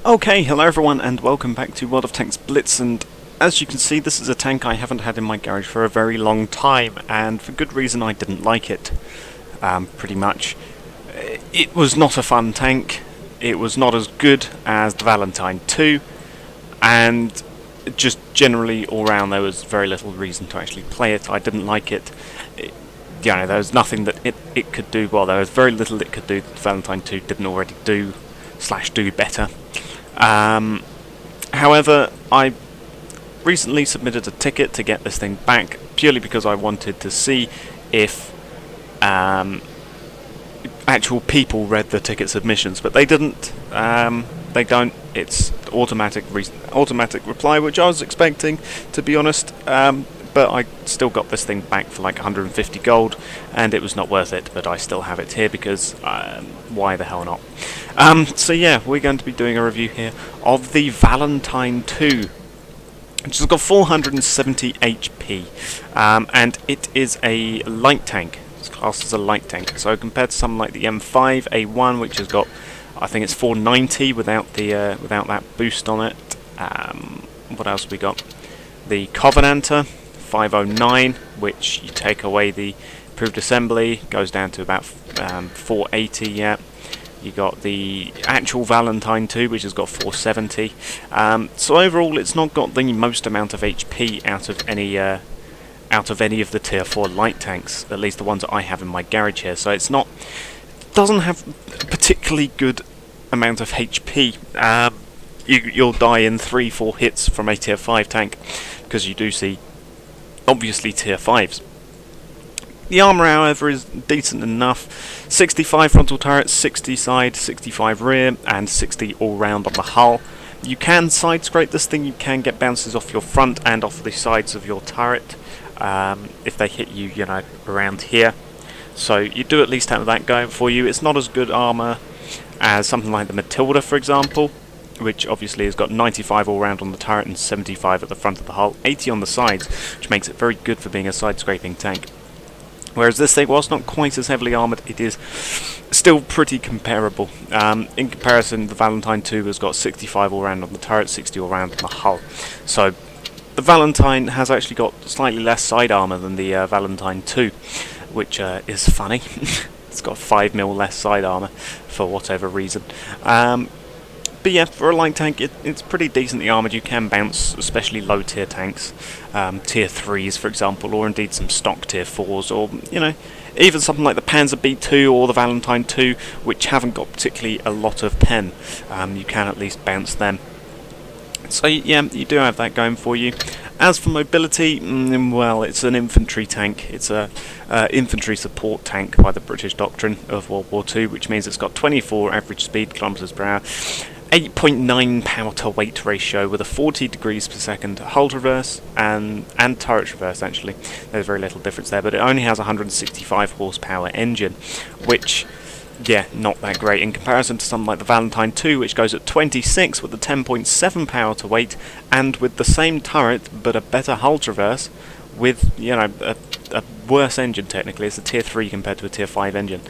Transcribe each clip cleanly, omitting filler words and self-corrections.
Okay, hello everyone and welcome back to World of Tanks Blitz, and as you can see this is a tank I haven't had in my garage for a very long time, and for good reason. I didn't like it, pretty much. It was not a fun tank, it was not as good as the Valentine 2, and just generally all round there was very little reason to actually play it. I didn't like it. There was nothing that it could do. Well, there was very little it could do that the Valentine 2 didn't already do, / do better. However, I recently submitted a ticket to get this thing back, purely because I wanted to see if actual people read the ticket submissions, but they didn't. They don't. It's automatic reply, which I was expecting, to be honest. But I still got this thing back for like 150 gold, and it was not worth it, but I still have it here because why the hell not? So yeah, we're going to be doing a review here of the Valentine 2, which has got 470 HP, and it is a light tank. It's classed as a light tank, so compared to something like the M5 A1, which has got, I think it's 490 without the without that boost on it. What else we got? The Covenanter 509, which you take away the improved assembly, goes down to about 480. Yeah, you got the actual Valentine 2, which has got 470. So overall, it's not got the most amount of HP out of any of the tier 4 light tanks, at least the ones that I have in my garage here. So it's not, doesn't have a particularly good amount of HP. You'll die in 3-4 hits from a tier 5 tank, because you do see obviously tier 5s. The armour, however, is decent enough. 65 frontal turret, 60 side, 65 rear, and 60 all round on the hull. You can side scrape this thing. You can get bounces off your front and off the sides of your turret if they hit you, around here. So you do at least have that going for you. It's not as good armour as something like the Matilda, for example, which obviously has got 95 all round on the turret and 75 at the front of the hull, 80 on the sides, which makes it very good for being a side scraping tank. Whereas this thing, whilst not quite as heavily armoured, it is still pretty comparable. In comparison, the Valentine 2 has got 65 all round on the turret, 60 all round on the hull. So the Valentine has actually got slightly less side armour than the Valentine 2, which is funny. It's got 5mm less side armour for whatever reason. But yeah, for a light tank, it's pretty decently armoured. You can bounce, especially low tier tanks, tier 3s for example, or indeed some stock tier 4s, or even something like the Panzer B2 or the Valentine 2, which haven't got particularly a lot of pen. You can at least bounce them. So yeah, you do have that going for you. As for mobility, well, it's an infantry tank. It's a infantry support tank by the British doctrine of World War II, which means it's got 24 average speed kilometers per hour, 8.9 power to weight ratio with a 40 degrees per second hull reverse and turret reverse. Actually, there's very little difference there, but it only has a 165 horsepower engine, which, yeah, not that great in comparison to something like the Valentine 2, which goes at 26 with a 10.7 power to weight and with the same turret but a better hull traverse with, a worse engine technically. It's a tier 3 compared to a tier 5 engine.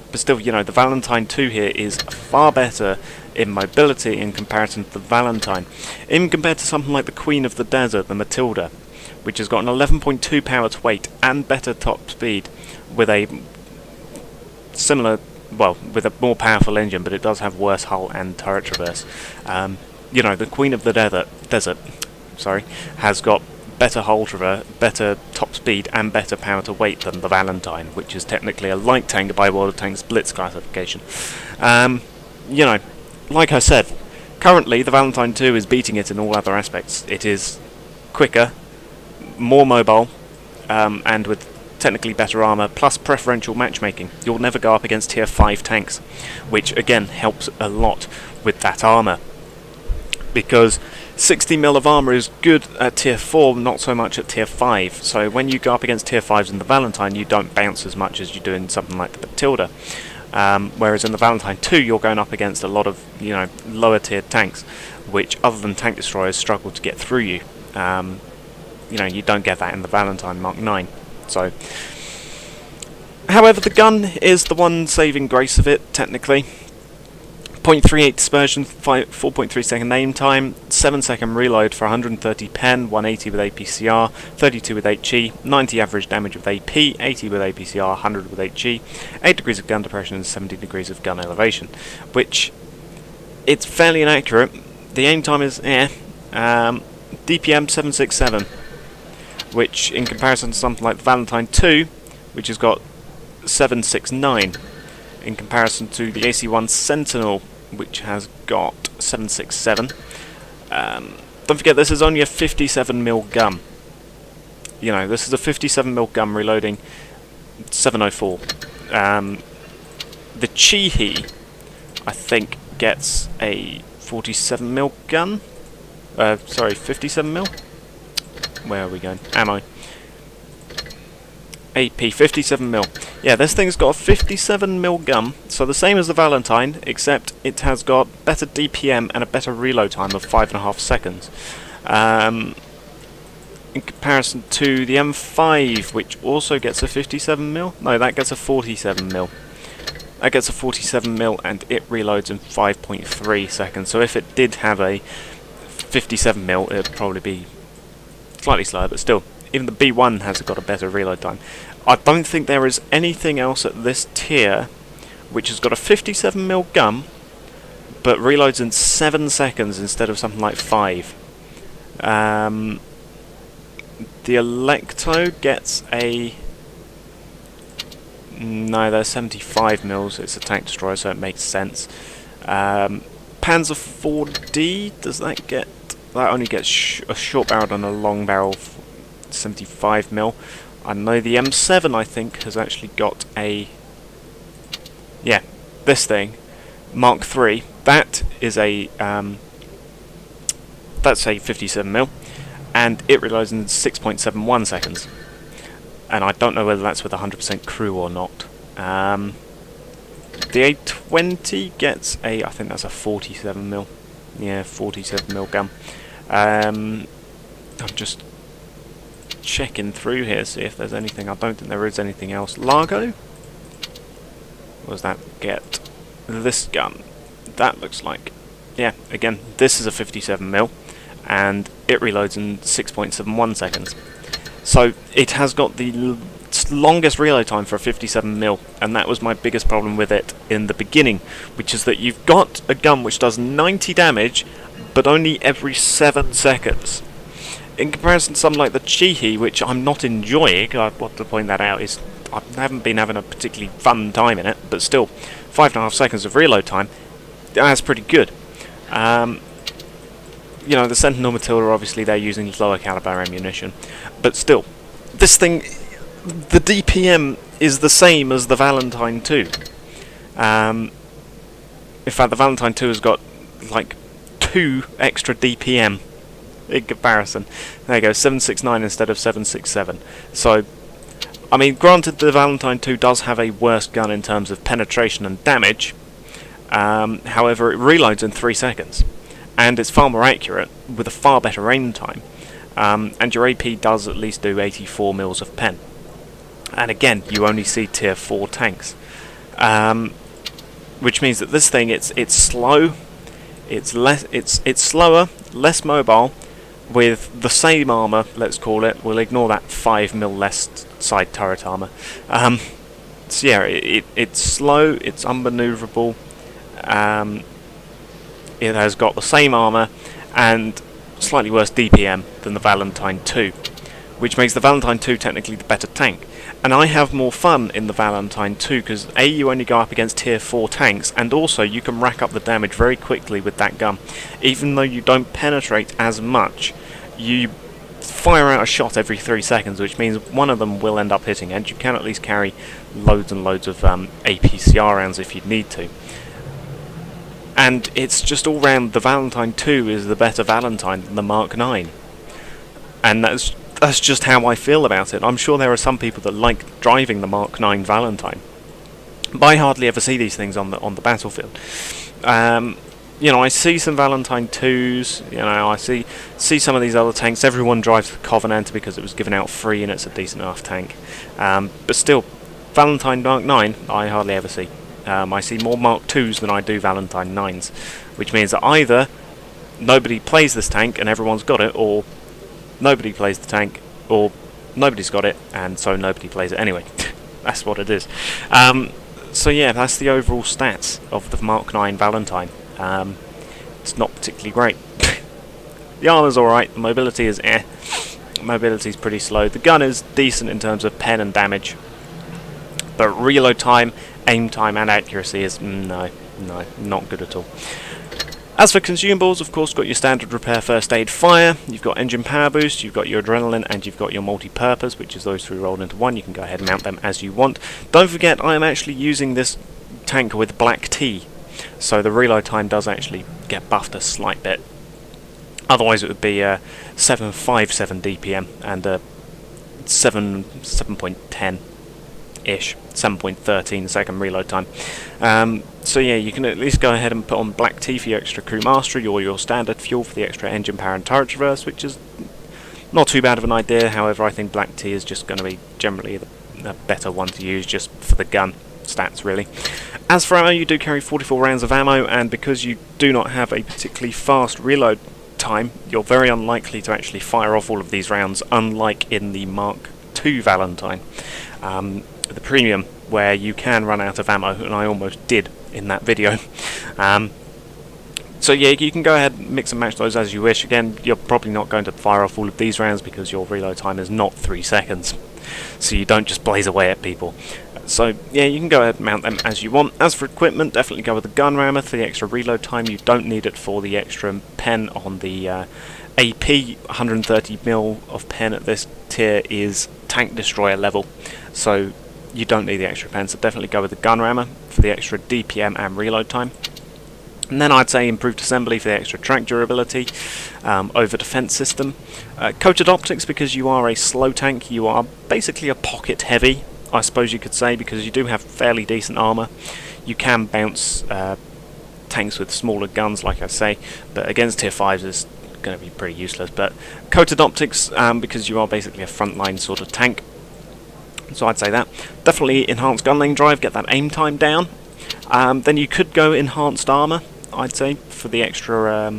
But still, the Valentine 2 here is far better in mobility in comparison to the Valentine. Even compared to something like the Queen of the Desert, the Matilda, which has got an 11.2 power to weight and better top speed with a similar, well, with a more powerful engine, but it does have worse hull and turret traverse. The Queen of the Desert, has got better hull traverse, better top speed, and better power to weight than the Valentine, which is technically a light tank by World of Tanks Blitz classification. Like I said, currently the Valentine 2 is beating it in all other aspects. It is quicker, more mobile, and with technically better armour, plus preferential matchmaking. You'll never go up against tier 5 tanks, which again helps a lot with that armour, because 60mm of armour is good at tier 4, not so much at tier 5. So when you go up against tier 5s in the Valentine, you don't bounce as much as you do in something like the Matilda. Whereas in the Valentine 2, you're going up against a lot of lower tier tanks, which other than tank destroyers struggle to get through you. You don't get that in the Valentine Mark 9. So, however, the gun is the one saving grace of it, technically. .38 dispersion, 4.3 second aim time, 7 second reload for 130 pen, 180 with APCR, 32 with HE, 90 average damage with AP, 80 with APCR, 100 with HE, 8 degrees of gun depression and 70 degrees of gun elevation, which it's fairly inaccurate. The aim time is DPM 767, which in comparison to something like the Valentine 2, which has got 769. In comparison to the AC-1 Sentinel, which has got 767. Don't forget, this is only a 57mm gun. You know, this is a 57mm gun reloading 704. The Chihi, I think, gets a 47mm gun. Sorry, 57mm. Where are we going? Ammo. AP, 57mm. Yeah, this thing's got a 57mm gun, so the same as the Valentine, except it has got better DPM and a better reload time of 5.5 seconds. In comparison to the M5, which also gets a 57mm. No, that gets a 47mm. That gets a 47mm and it reloads in 5.3 seconds. So if it did have a 57mm, it would probably be slightly slower, but still. Even the B1 has got a better reload time. I don't think there is anything else at this tier which has got a 57mm gun but reloads in 7 seconds instead of something like 5. The Electo gets a... No, they're 75mm, it's a tank destroyer, so it makes sense. Panzer 4D, does that get... That only gets a short barrel and a long barrel, 75mm. I know the M7, I think, has actually got a... Yeah, this thing, Mark III. That is a... that's a 57mm, and it reloads in 6.71 seconds. And I don't know whether that's with 100% crew or not. The A20 gets a... I think that's a 47mm. Yeah, 47mm gun. I'm just checking through here, see if there's anything. I don't think there is anything else. Largo? What does that get? This gun. That looks like... Yeah, again, this is a 57mm, and it reloads in 6.71 seconds. So, it has got the longest reload time for a 57mm, and that was my biggest problem with it in the beginning, which is that you've got a gun which does 90 damage, but only every 7 seconds. In comparison to something like the Chihi, which I'm not enjoying, I want to point that out, is I haven't been having a particularly fun time in it, but still, 5.5 seconds of reload time, that's pretty good. You know, the Sentinel Matilda, obviously they're using lower caliber ammunition, but still, this thing, the DPM is the same as the Valentine 2. In fact, the Valentine 2 has got like 2 extra DPM in comparison. There you go, 769 instead of 767. So, I mean, granted the Valentine 2 does have a worse gun in terms of penetration and damage, however it reloads in 3 seconds, and it's far more accurate with a far better aim time, and your AP does at least do 84 mils of pen. And again, you only see tier 4 tanks, which means that this thing, it's slow, it's slower, less mobile, with the same armour, let's call it. We'll ignore that 5mm less side turret armour. So yeah, it's slow, it's unmanoeuvrable, it has got the same armour and slightly worse DPM than the Valentine 2, which makes the Valentine 2 technically the better tank. And I have more fun in the Valentine 2 because A, you only go up against tier 4 tanks, and also you can rack up the damage very quickly with that gun. Even though you don't penetrate as much, you fire out a shot every 3 seconds, which means one of them will end up hitting, and you can at least carry loads and loads of APCR rounds if you need to. And it's just all round, the Valentine 2 is the better Valentine than the Mark 9. And that's just how I feel about it. I'm sure there are some people that like driving the Mark 9 Valentine, but I hardly ever see these things on the battlefield. You know, I see some Valentine 2s, you know, I see some of these other tanks. Everyone drives the Covenant because it was given out free and it's a decent enough tank. But still, Valentine Mark 9, I hardly ever see. I see more Mark 2s than I do Valentine 9s, which means that either nobody plays this tank and everyone's got it, or nobody plays the tank, or nobody's got it, and so nobody plays it anyway. That's what it is. So yeah, that's the overall stats of the Mark 9 Valentine. It's not particularly great. The armour's alright, the mobility is Mobility's pretty slow. The gun is decent in terms of pen and damage, but reload time, aim time and accuracy is no, not good at all. As for consumables, of course, got your standard repair, first aid, fire, you've got engine power boost, you've got your adrenaline, and you've got your multi-purpose, which is those three rolled into one. You can go ahead and mount them as you want. Don't forget, I am actually using this tank with black tea, so the reload time does actually get buffed a slight bit. Otherwise it would be 757 DPM and 7.10-ish, 7.13 second reload time. So yeah, you can at least go ahead and put on black tea for your extra crew mastery, or your standard fuel for the extra engine power and turret traverse, which is not too bad of an idea. However, I think black tea is just going to be generally the better one to use just for the gun stats, really. As for ammo, you do carry 44 rounds of ammo, and because you do not have a particularly fast reload time, you're very unlikely to actually fire off all of these rounds, unlike in the Mark II Valentine, the premium, where you can run out of ammo, and I almost did in that video. So yeah, you can go ahead and mix and match those as you wish. Again, you're probably not going to fire off all of these rounds because your reload time is not 3 seconds, so you don't just blaze away at people. So yeah, you can go ahead and mount them as you want. As for equipment, definitely go with the gun rammer for the extra reload time. You don't need it for the extra pen on the AP. 130mm of pen at this tier is tank destroyer level, so you don't need the extra pen, so definitely go with the gun rammer for the extra DPM and reload time. And then I'd say improved assembly for the extra track durability, over defense system. Coated optics, because you are a slow tank, you are basically a pocket heavy, I suppose you could say, because you do have fairly decent armour. You can bounce tanks with smaller guns, like I say, but against tier 5s is going to be pretty useless. But coated optics, because you are basically a frontline sort of tank, so I'd say that. Definitely enhanced gun lane drive, get that aim time down. Then you could go enhanced armour, I'd say, for the extra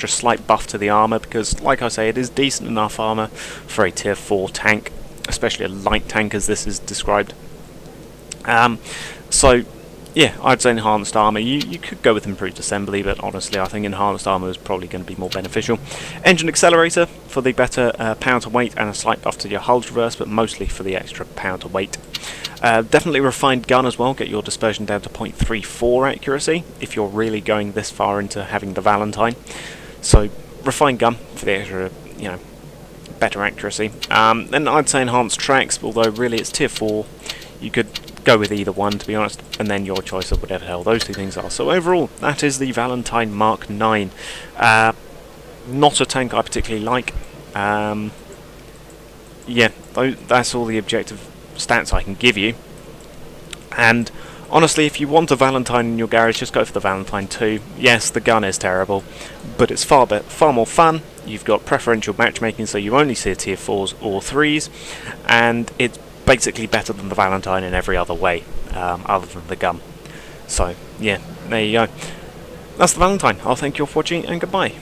slight buff to the armour, because like I say, it is decent enough armour for a tier 4 tank, especially a light tank as this is described. So yeah, I'd say enhanced armour. You could go with improved assembly, but honestly I think enhanced armour is probably going to be more beneficial. Engine accelerator for the better power to weight and a slight buff to your hull traverse, but mostly for the extra power to weight. Definitely refined gun as well, get your dispersion down to 0.34 accuracy if you're really going this far into having the Valentine. So refined gun for the extra, better accuracy. Then I'd say enhanced tracks, although really it's tier 4. You could go with either one, to be honest, and then your choice of whatever the hell those two things are. So overall, that is the Valentine Mark 9. Not a tank I particularly like. Yeah, that's all the objective stats I can give you. And honestly, if you want a Valentine in your garage, just go for the Valentine 2. Yes, the gun is terrible, but it's far more fun. You've got preferential matchmaking, so you only see tier 4s or 3s, and it's basically better than the Valentine in every other way, other than the gun. So yeah, there you go. That's the Valentine. I'll thank you all for watching, and goodbye.